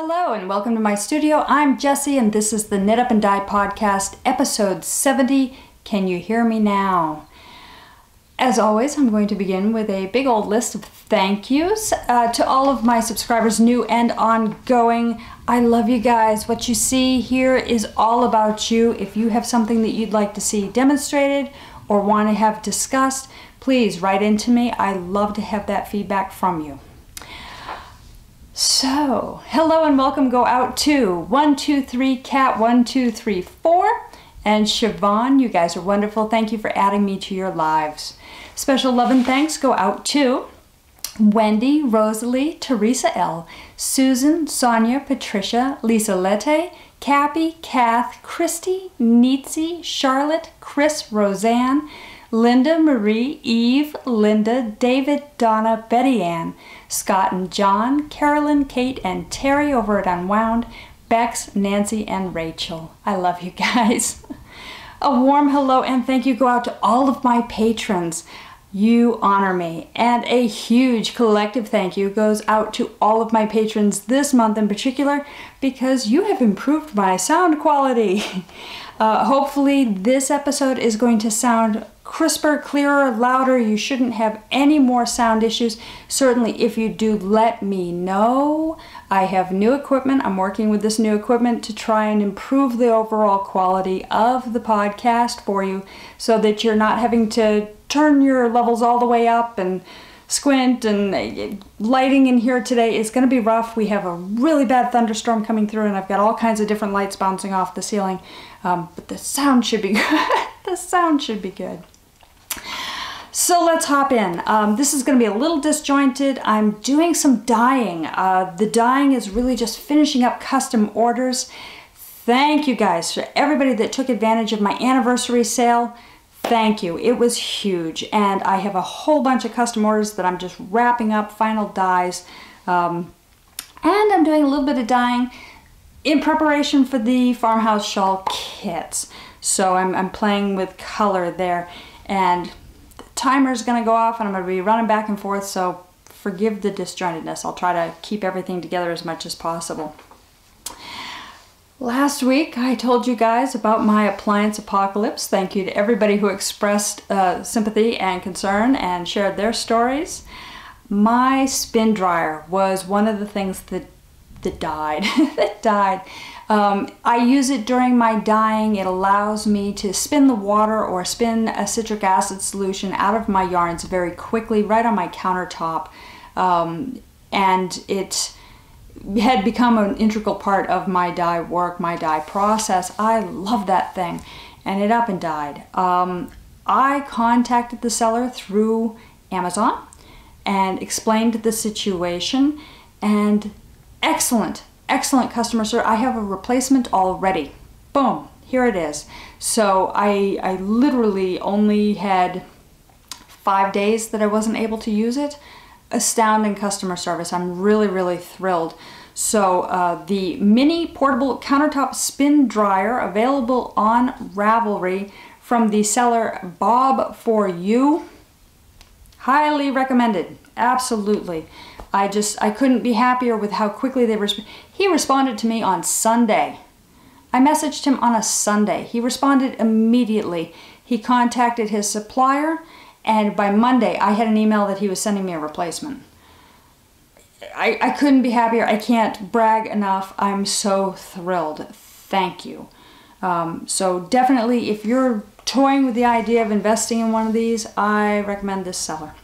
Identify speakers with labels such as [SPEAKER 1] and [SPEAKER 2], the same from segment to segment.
[SPEAKER 1] Hello and welcome to my studio. I'm Jessie and this is the Knit Up and Dye podcast, episode 70, Can You Hear Me Now? As always, I'm going to begin with a big old list of thank yous to all of my subscribers, new and ongoing. I love you guys. What you see here is all about you. If you have something that you'd like to see demonstrated or want to have discussed, please write into me. I love to have that feedback from you. So, hello and welcome go out to 123 Cat 1234 and Siobhan. You guys are wonderful. Thank you for adding me to your lives. Special love and thanks go out to Wendy, Rosalie, Teresa L, Susan, Sonia, Patricia, Lisa Lette, Cappy, Kath, Christy, Neetsy, Charlotte, Chris, Roseanne, Linda, Marie, Eve, Linda, David, Donna, Betty Ann, Scott and John, Carolyn, Kate, and Terry over at Unwound, Bex, Nancy, and Rachel. I love you guys. A warm hello and thank you go out to all of my patrons. You honor me. And a huge collective thank you goes out to all of my patrons this month in particular because you have improved my sound quality. Hopefully this episode is going to sound crisper, clearer, louder. You shouldn't have any more sound issues. Certainly if you do, let me know. I have new equipment. I'm working with this new equipment to try and improve the overall quality of the podcast for you so that you're not having to turn your levels all the way up and squint, and lighting in here today is going to be rough. We have a really bad thunderstorm coming through and I've got all kinds of different lights bouncing off the ceiling, but the sound should be good. The sound should be good. So let's hop in. This is going to be a little disjointed. I'm doing some dyeing. The dyeing is really just finishing up custom orders. Thank you guys for everybody that took advantage of my anniversary sale. Thank you. It was huge, and I have a whole bunch of custom orders that I'm just wrapping up, final dyes, and I'm doing a little bit of dyeing in preparation for the farmhouse shawl kits. So I'm playing with color there, and the timer's going to go off and I'm going to be running back and forth, so forgive the disjointedness. I'll try to keep everything together as much as possible. Last week I told you guys about my appliance apocalypse. Thank you to everybody who expressed sympathy and concern and shared their stories. My spin dryer was one of the things that died. that died. I use it during my dyeing. It allows me to spin the water or spin a citric acid solution out of my yarns very quickly right on my countertop, and it had become an integral part of my dye work, my dye process. I love that thing, and it up and died. I contacted the seller through Amazon and explained the situation, and excellent customer service. I have a replacement already. Boom, here it is. So I literally only had 5 days that I wasn't able to use it. Astounding customer service. I'm really thrilled. So the mini portable countertop spin dryer available on Ravelry from the seller Bob for You. Highly recommended. Absolutely. I couldn't be happier with how quickly they responded. He responded to me on Sunday. I messaged him on a Sunday. He responded immediately. He contacted his supplier, and by Monday I had an email that he was sending me a replacement. I couldn't be happier. I can't brag enough. I'm so thrilled. Thank you. So definitely, if you're toying with the idea of investing in one of these, I recommend this seller.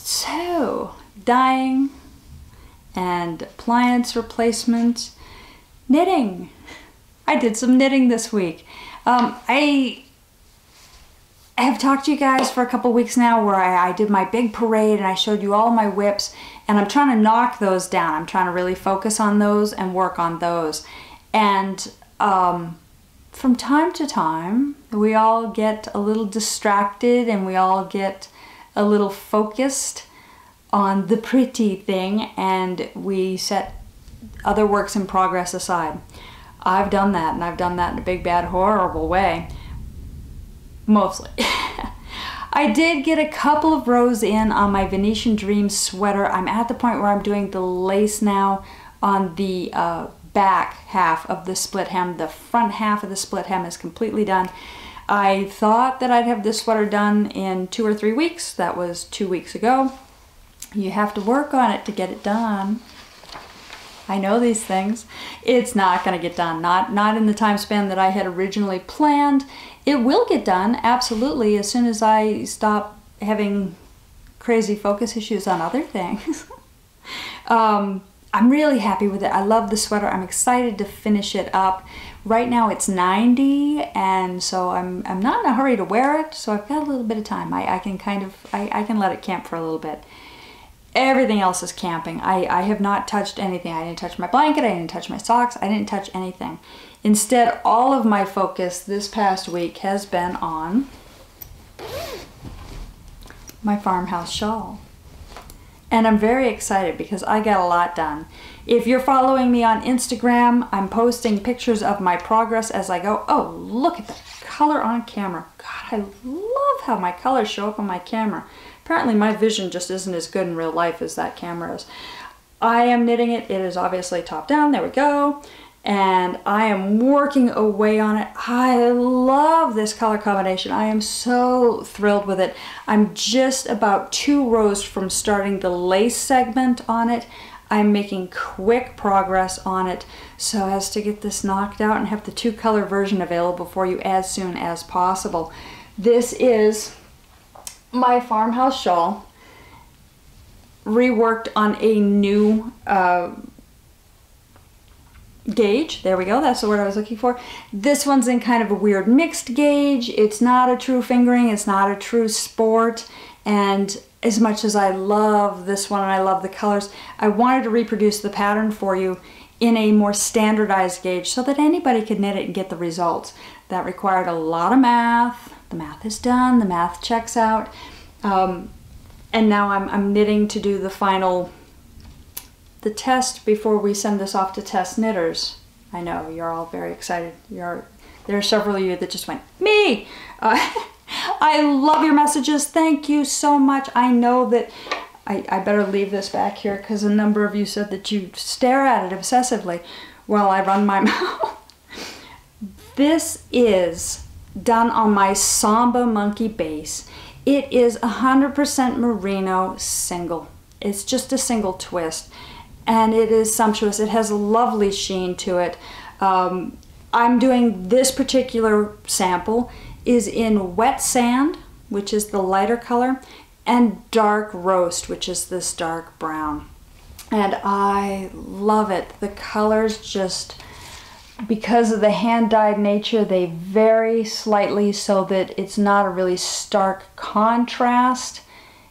[SPEAKER 1] So, dyeing and appliance replacement. Knitting. I did some knitting this week. I have talked to you guys for a couple weeks now where I did my big parade and I showed you all my whips, and I'm trying to knock those down. I'm trying to really focus on those and work on those. And from time to time, we all get a little distracted and we all get a little focused on the pretty thing, and we set other works in progress aside. I've done that, and I've done that in a big, bad, horrible way. Mostly. I did get a couple of rows in on my Venetian Dreams sweater. I'm at the point where I'm doing the lace now on the back half of the split hem. The front half of the split hem is completely done. I thought that I'd have this sweater done in 2 or 3 weeks. That was 2 weeks ago. You have to work on it to get it done. I know these things. It's not going to get done. Not in the time span that I had originally planned. It will get done, absolutely, as soon as I stop having crazy focus issues on other things. I'm really happy with it. I love the sweater. I'm excited to finish it up. Right now it's 90, and so I'm not in a hurry to wear it, so I've got a little bit of time. I can let it camp for a little bit. Everything else is camping. I have not touched anything. I didn't touch my blanket, I didn't touch my socks, I didn't touch anything. Instead, all of my focus this past week has been on my farmhouse shawl. And I'm very excited because I got a lot done. If you're following me on Instagram, I'm posting pictures of my progress as I go. Oh, look at the color on camera. God, I love how my colors show up on my camera. Apparently my vision just isn't as good in real life as that camera is. I am knitting it. It is obviously top down. There we go. And I am working away on it. I love this color combination. I am so thrilled with it. I'm just about 2 rows from starting the lace segment on it. I'm making quick progress on it so as to get this knocked out and have the 2-color version available for you as soon as possible. This is my farmhouse shawl, reworked on a new gauge. There we go, that's the word I was looking for. This one's in kind of a weird mixed gauge. It's not a true fingering, it's not a true sport, and as much as I love this one and I love the colors, I wanted to reproduce the pattern for you in a more standardized gauge so that anybody could knit it and get the results. That required a lot of math. The math is done, the math checks out, and now I'm knitting to do the test before we send this off to test knitters. I know, you're all very excited. There are several of you that just went, me! I love your messages. Thank you so much. I know that I better leave this back here because a number of you said that you stare at it obsessively while I run my mouth. This is done on my Samba Monkey base. It is 100% merino single. It's just a single twist, and it is sumptuous. It has a lovely sheen to it. I'm doing this particular sample is in wet sand, which is the lighter color, and dark roast, which is this dark brown. And I love it. The colors just, because of the hand-dyed nature, they vary slightly so that it's not a really stark contrast.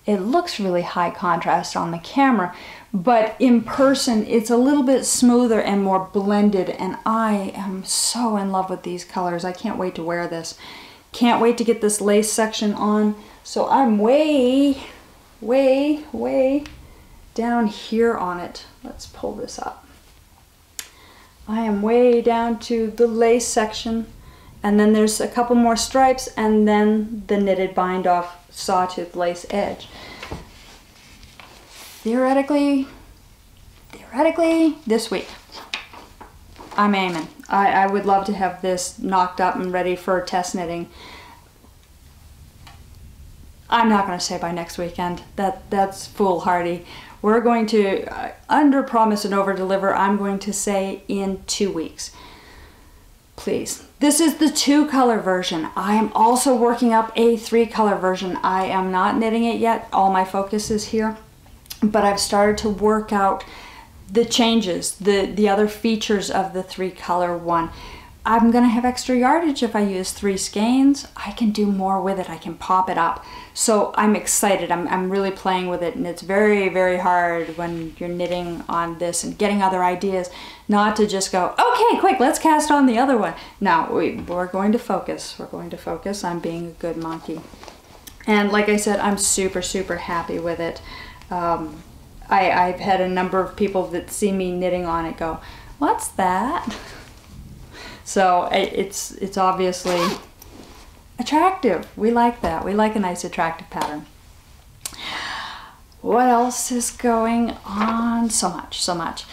[SPEAKER 1] It looks really high contrast on the camera, but in person it's a little bit smoother and more blended, and I am so in love with these colors. I can't wait to wear this. Can't wait to get this lace section on. So I'm way down here on it. Let's pull this up. I am way down to the lace section, and then there's a couple more stripes, and then the knitted bind off sawtooth lace edge. Theoretically, this week, I'm aiming. I would love to have this knocked up and ready for test knitting. I'm not going to say by next weekend. That's foolhardy. We're going to under promise and over deliver. I'm going to say in 2 weeks. Please. This is the 2-color version. I am also working up a 3-color version. I am not knitting it yet. All my focus is here. But I've started to work out the changes, the other features of the 3-color one. I'm gonna have extra yardage if I use 3 skeins. I can do more with it. I can pop it up. So I'm excited. I'm really playing with it, and it's very, very hard when you're knitting on this and getting other ideas, not to just go, okay, quick, let's cast on the other one. No, we're going to focus. We're going to focus on being a good monkey. And like I said, I'm super, super happy with it. I've had a number of people that see me knitting on it go, what's that? So it's obviously attractive. We like that. We like a nice attractive pattern. What else is going on? So much, so much.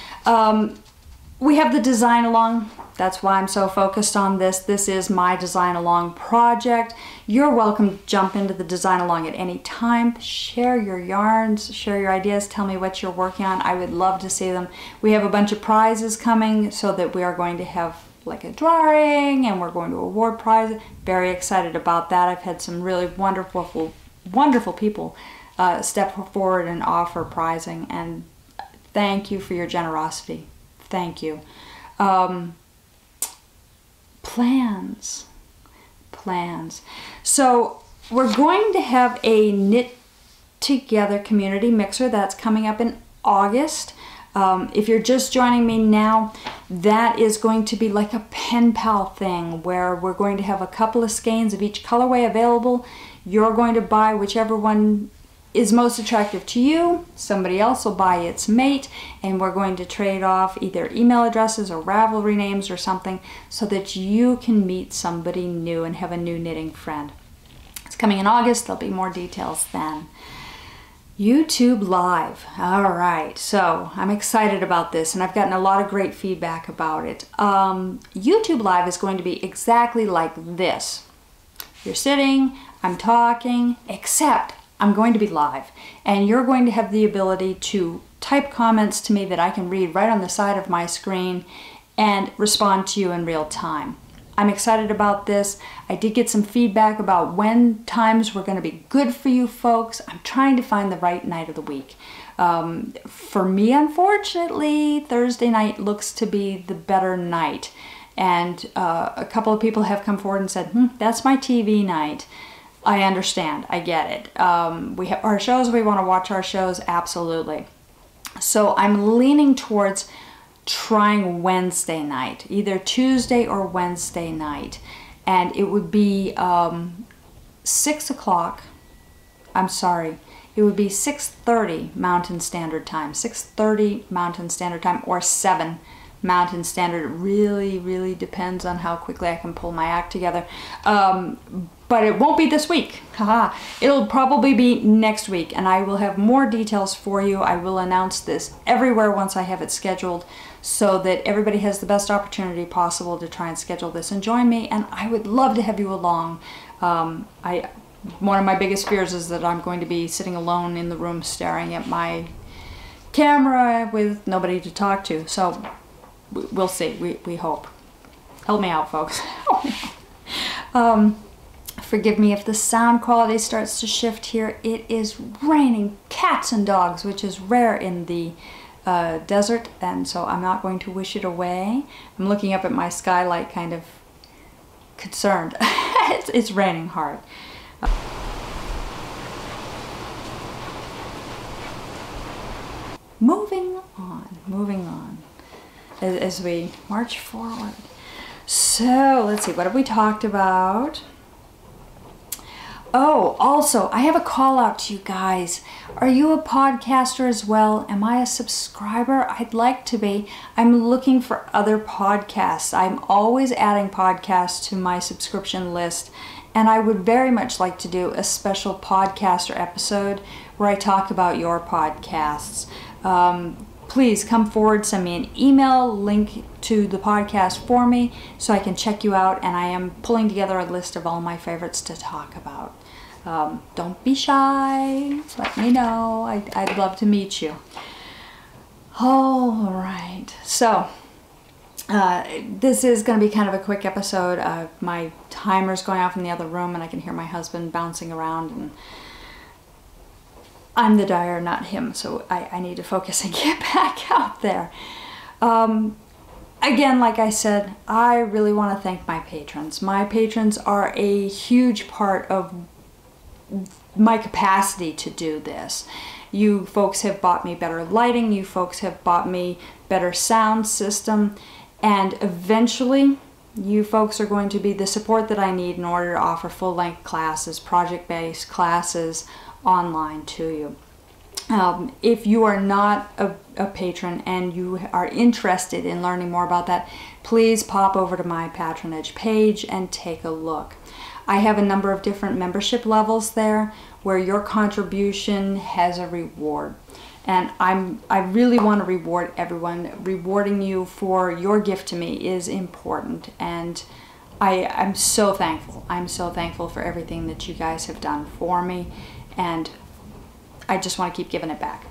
[SPEAKER 1] We have the design along. That's why I'm so focused on this. This is my design along project. You're welcome to jump into the design along at any time. Share your yarns, share your ideas, tell me what you're working on. I would love to see them. We have a bunch of prizes coming, so that we are going to have like a drawing, and we're going to award prizes. Very excited about that. I've had some really wonderful, wonderful people step forward and offer prizing, and thank you for your generosity. Thank you. Plans. So we're going to have a knit together community mixer that's coming up in August. If you're just joining me now, that is going to be like a pen pal thing where we're going to have a couple of skeins of each colorway available. You're going to buy whichever one is most attractive to you. Somebody else will buy its mate, and we're going to trade off either email addresses or Ravelry names or something, so that you can meet somebody new and have a new knitting friend. It's coming in August. There'll be more details then. YouTube Live. All right, so I'm excited about this, and I've gotten a lot of great feedback about it. YouTube Live is going to be exactly like this. You're sitting, I'm talking, except I'm going to be live, and you're going to have the ability to type comments to me that I can read right on the side of my screen and respond to you in real time. I'm excited about this. I did get some feedback about when times were going to be good for you folks. I'm trying to find the right night of the week. For me, unfortunately, Thursday night looks to be the better night. And a couple of people have come forward and said, that's my TV night. I understand. I get it. We have our shows. We want to watch our shows. Absolutely. So I'm leaning towards trying Wednesday night, either Tuesday or Wednesday night, and it would be 6 o'clock. I'm sorry, it would be 6:30 Mountain Standard Time, 6:30 Mountain Standard Time, or 7 Mountain Standard. It really depends on how quickly I can pull my act together. But it won't be this week. Haha. It'll probably be next week, and I will have more details for you. I will announce this everywhere once I have it scheduled, so that everybody has the best opportunity possible to try and schedule this and join me. And I would love to have you along. One of my biggest fears is that I'm going to be sitting alone in the room staring at my camera with nobody to talk to. So we'll see. We hope. Help me out, folks. Help me out. Forgive me if the sound quality starts to shift here. It is raining cats and dogs, which is rare in the desert, and so I'm not going to wish it away. I'm looking up at my skylight kind of concerned. It's raining hard. Moving on as we march forward. So let's see, what have we talked about? Oh, also, I have a call out to you guys. Are you a podcaster as well? Am I a subscriber? I'd like to be. I'm looking for other podcasts. I'm always adding podcasts to my subscription list, and I would very much like to do a special podcaster episode where I talk about your podcasts. Please come forward, send me an email link to the podcast for me so I can check you out, and I am pulling together a list of all my favorites to talk about. Don't be shy. Let me know. I'd love to meet you. All right. So this is going to be kind of a quick episode. My timer's going off in the other room, and I can hear my husband bouncing around, and I'm the dyer, not him, so I need to focus and get back out there. Again, like I said, I really want to thank my patrons. My patrons are a huge part of my capacity to do this. You folks have bought me better lighting, you folks have bought me better sound system, and eventually you folks are going to be the support that I need in order to offer full-length classes, project-based classes online to you. If you are not a patron and you are interested in learning more about that, please pop over to my patronage page and take a look. I have a number of different membership levels there where your contribution has a reward. And I really want to reward everyone. Rewarding you for your gift to me is important, and I'm so thankful. I'm so thankful for everything that you guys have done for me, and I just want to keep giving it back.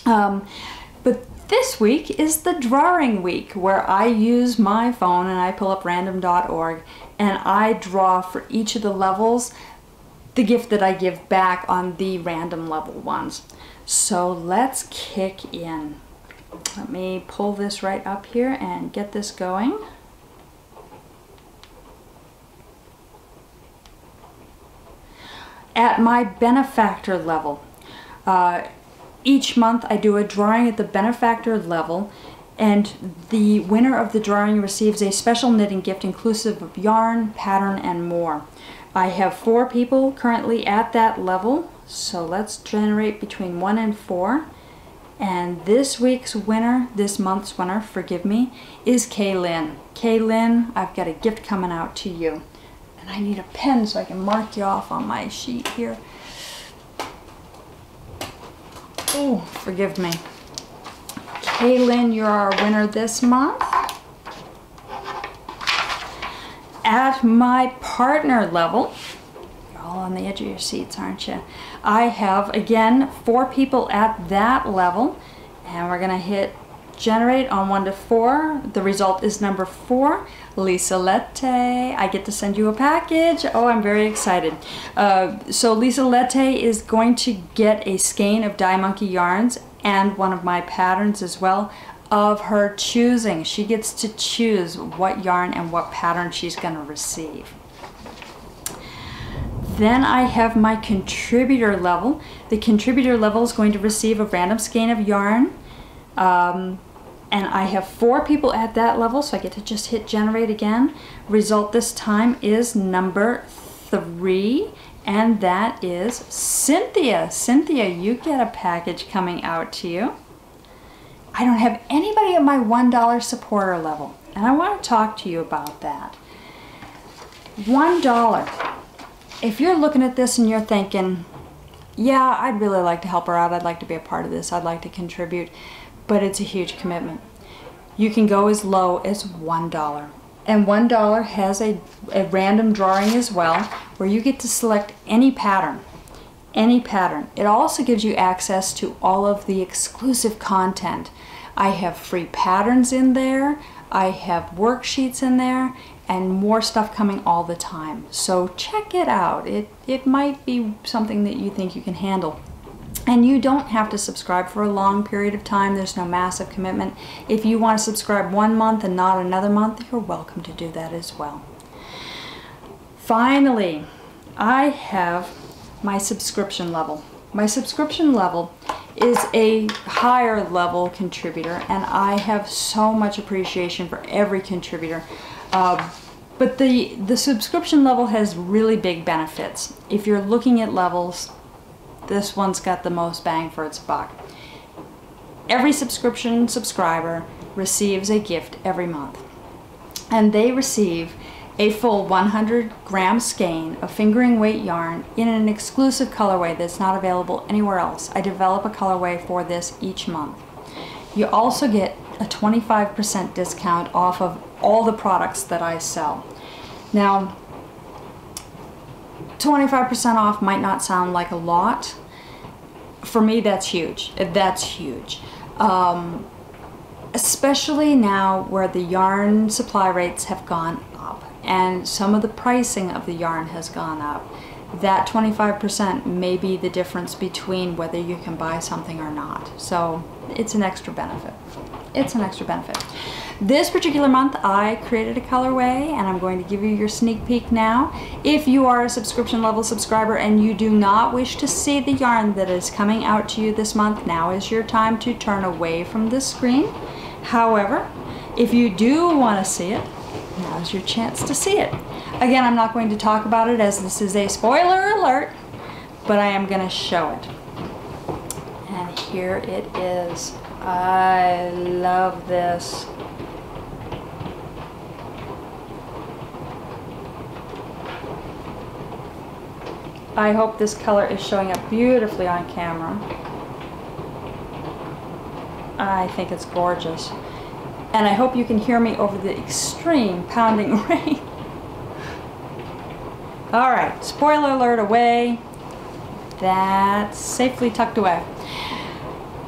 [SPEAKER 1] But this week is the drawing week, where I use my phone and I pull up random.org and I draw for each of the levels the gift that I give back on the random level ones. So let's kick in. Let me pull this right up here and get this going. At my benefactor level, each month I do a drawing at the benefactor level, and the winner of the drawing receives a special knitting gift inclusive of yarn, pattern, and more. I have 4 people currently at that level, so let's generate between 1 and 4. And this week's winner, this month's winner, forgive me, is Kaylin. Kaylin, I've got a gift coming out to you. And I need a pen so I can mark you off on my sheet here. Oh, forgive me. Kaylin, you're our winner this month. At my partner level, you're all on the edge of your seats, aren't you? I have, again, 4 people at that level, and we're going to hit generate on 1 to 4. The result is number 4, Lisa Lette. I get to send you a package. Oh, I'm very excited. So Lisa Lette is going to get a skein of Dye Monkey yarns and one of my patterns as well, of her choosing. She gets to choose what yarn and what pattern she's going to receive. Then I have my contributor level. The contributor level is going to receive a random skein of yarn. And I have 4 people at that level, so I get to just hit generate again. Result this time is number 3, and that is Cynthia. Cynthia, you get a package coming out to you. I don't have anybody at my $1 supporter level, and I want to talk to you about that. $1. If you're looking at this and you're thinking, yeah, I'd really like to help her out, I'd like to be a part of this, I'd like to contribute, but it's a huge commitment. You can go as low as $1. And $1 has a random drawing as well, where you get to select any pattern. Any pattern. It also gives you access to all of the exclusive content. I have free patterns in there, I have worksheets in there, and more stuff coming all the time. So check it out. It might be something that you think you can handle. And you don't have to subscribe for a long period of time. There's no massive commitment. If you want to subscribe 1 month and not another month, you're welcome to do that as well. Finally, I have my subscription level. My subscription level is a higher level contributor, and I have so much appreciation for every contributor. But the subscription level has really big benefits. If you're looking at levels, this one's got the most bang for its buck. Every subscription subscriber receives a gift every month, and they receive a full 100-gram skein of fingering weight yarn in an exclusive colorway that's not available anywhere else. I develop a colorway for this each month. You also get a 25% discount off of all the products that I sell. Now, 25% off might not sound like a lot. For me, that's huge. That's huge. Especially now where the yarn supply rates have gone up and some of the pricing of the yarn has gone up. that 25% may be the difference between whether you can buy something or not. So it's an extra benefit. It's an extra benefit. This particular month I created a colorway and I'm going to give you your sneak peek now. If you are a subscription level subscriber and you do not wish to see the yarn that is coming out to you this month, now is your time to turn away from the screen. However, if you do want to see it, now's your chance to see it. Again, I'm not going to talk about it as this is a spoiler alert, but I am going to show it. And here it is. I love this. I hope this color is showing up beautifully on camera. I think it's gorgeous. And I hope you can hear me over the extreme pounding rain. All right, spoiler alert away. That's safely tucked away.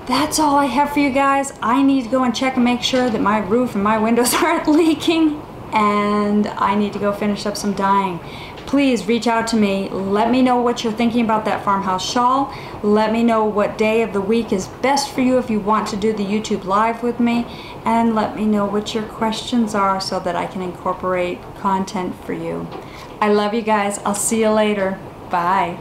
[SPEAKER 1] That's all I have for you guys. I need to go and check and make sure that my roof and my windows aren't leaking, and I need to go finish up some dyeing. Please reach out to me. Let me know what you're thinking about that farmhouse shawl. Let me know what day of the week is best for you if you want to do the YouTube live with me, and let me know what your questions are so that I can incorporate content for you. I love you guys. I'll see you later. Bye.